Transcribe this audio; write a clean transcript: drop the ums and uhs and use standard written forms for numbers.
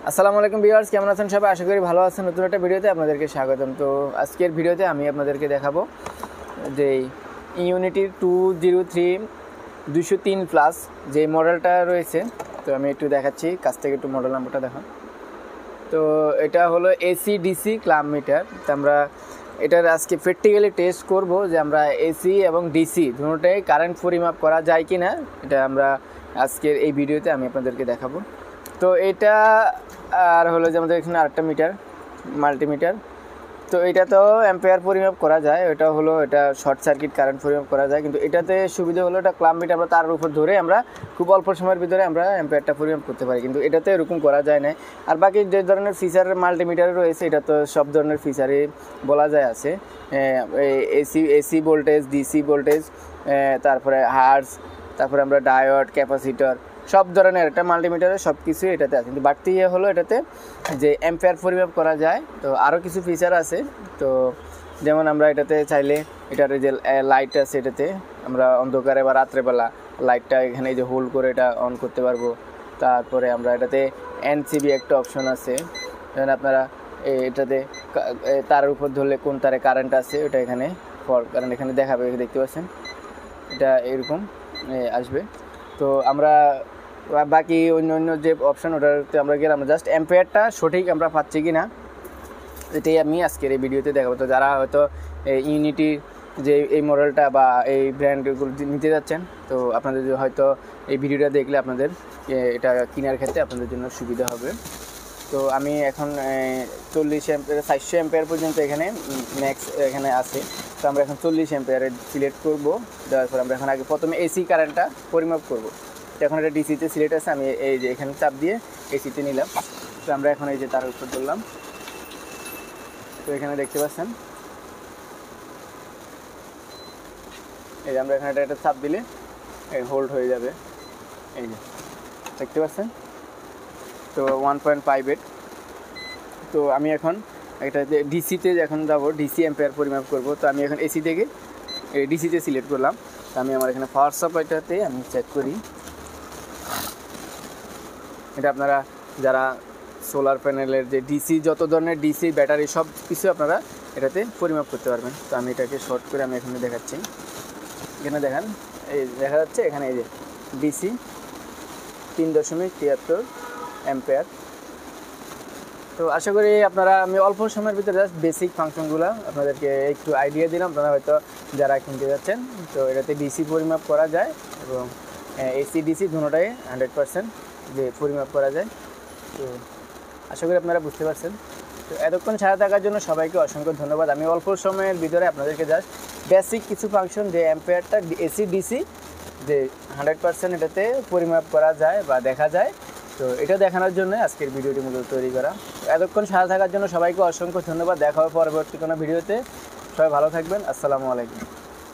আসসালামু আলাইকুম ভিউয়ার্স, কেমন আছেন সবাই? আশা করি ভালো আছেন। নতুন একটা ভিডিওতে আপনাদেরকে স্বাগতম। তো আজকের ভিডিওতে আমি আপনাদেরকে দেখাবো যে ইউনিটি 203 203 প্লাস যে মডেলটা রয়েছে। তো আমি একটু দেখাচ্ছি, কাছ থেকে একটু মডেল নাম্বারটা দেখান। তো এটা হলো এসি ডিসি ক্লাম মিটার। তো আমরা এটার আজকে প্র্যাকটিক্যালি টেস্ট করব যে আমরা এসি এবং ডিসি দুটোটাই কারেন্ট পরিমাপ করা যায় কি না। এটা আমরা আজকের এই ভিডিওতে আমি আপনাদেরকে দেখাবো। তো এটা আর হলো যে আমাদের এখানে আরেকটা মিটার, মাল্টিমিটার। তো এটা তো অ্যাম্পিয়ার পরিমাপ করা যায়, এটা হলো এটা শর্ট সার্কিট কারেন্ট পরিমাপ করা যায়। কিন্তু এটাতে সুবিধা হলো এটা ক্লাম মিটার, আমরা তার উপর ধরে আমরা খুব অল্প সময়ের ভিতরে আমরা অ্যাম্পিয়ারটা পরিমাপ করতে পারি, কিন্তু এটাতে এরকম করা যায় না। আর বাকি যে ধরনের ফিচার মাল্টিমিটারে রয়েছে এটা তো সব ধরনের ফিচারই বলা যায় আছে। এসি ভোল্টেজ, ডিসি ভোল্টেজ, তারপরে হার্স, তারপরে আমরা ডায়োড, ক্যাপাসিটর, সব ধরনের একটা মাল্টিমিটারে সব কিছুই এটাতে আছে। কিন্তু বাড়তি হলো এটাতে যে অ্যাম্পিয়ার পরিমাপ করা যায়। তো আরও কিছু ফিচার আছে। তো যেমন আমরা এটাতে চাইলে এটার যে লাইট আছে, এটাতে আমরা অন্ধকারে বা রাত্রেবেলা লাইটটা এখানে যে হোল্ড করে এটা অন করতে পারবো। তারপরে আমরা এটাতে এনসিবি একটা অপশন আছে, যেমন আপনারা এটাতে তার উপর ধরলে কোন তারে কারেন্ট আছে ওটা এখানে কারেন্ট এখানে দেখাবে, দেখতে পাচ্ছেন এটা এরকম আসবে। তো আমরা বাকি অন্য যে অপশান ওটাতে আমরা গেলাম, জাস্ট অ্যাম্পিয়ারটা সঠিক আমরা পাচ্ছি কি না এটাই আমি আজকের এই ভিডিওতে দেখাবো। তো যারা হয়তো ইউনিটি যে এই মডেলটা বা এই ব্র্যান্ডগুলো নিতে যাচ্ছেন, তো আপনাদের হয়তো এই ভিডিওটা দেখলে আপনাদের এটা কেনার ক্ষেত্রে আপনাদের জন্য সুবিধা হবে। তো আমি এখন 40 অ্যাম্পিয়ার 400 অ্যাম্পিয়ার পর্যন্ত এখানে ম্যাক্স এখানে আছে। তো আমরা এখন 40 অ্যাম্পিয়ারে সিলেক্ট করব। দেওয়ার পর আমরা এখন আগে প্রথমে এসি কারেন্টটা পরিমাপ করব। তো এখন এটা ডিসিতে সিলেক্ট আছে, আমি এই যে এখানে চাপ দিয়ে এসিতে নিলাম। তো আমরা এখন এই যে তার উপর ধরলাম, তো এখানে দেখতে পাচ্ছেন এই যে আমরা এখানে একটা চাপ দিলে এই হোল্ড হয়ে যাবে, এই যে দেখতে পাচ্ছেন। তো 1.58। তো আমি এখন একটা ডিসিতে এখন যাব, ডিসি অ্যাম্পিয়ার পরিমাপ করব। তো আমি এখন এসি থেকে ডিসিতে সিলেক্ট করলাম। তো আমি আমার এখানে পাওয়ার সাপ্লাইটাতে আমি চেক করি। এটা আপনারা যারা সোলার প্যানেলের যে ডিসি যত ধরনের ডিসি ব্যাটারি সব কিছু আপনারা এটাতে পরিমাপ করতে পারবেন। তো আমি এটাকে শর্ট করে আমি এখানে দেখাচ্ছি, এখানে দেখেন এই দেখা যাচ্ছে এখানে এই যে ডিসি 3.73 অ্যাম্পিয়ার। তো আশা করি আপনারা, আমি অল্প সময়ের ভিতরে জাস্ট বেসিক ফাংশনগুলো আপনাদেরকে একটু আইডিয়া দিলাম। আপনারা হয়তো যারা কিনতে যাচ্ছেন, তো এটাতে ডিসি পরিমাপ করা যায় এবং এসি ডিসি দুটোটাই 100% যে পরিমাপ করা যায়। তো আশা করি আপনারা বুঝতে পারছেন। তো এতক্ষণ সাথে থাকার জন্য সবাইকে অসংখ্য ধন্যবাদ। আমি অল্প সময়ের ভিতরে আপনাদেরকে জাস্ট বেসিক কিছু ফাংশন যে অ্যাম্পিয়ারটা এসি ডিসি যে 100% এটাতে পরিমাপ করা যায় বা দেখা যায়, তো এটা দেখানোর জন্য আজকের ভিডিওটি মূলত তৈরি করা। এতক্ষণ সাথে থাকার জন্য সবাইকে অসংখ্য ধন্যবাদ। দেখা হবে পরবর্তী কোনো ভিডিওতে। সবাই ভালো থাকবেন। আসসালামু আলাইকুম।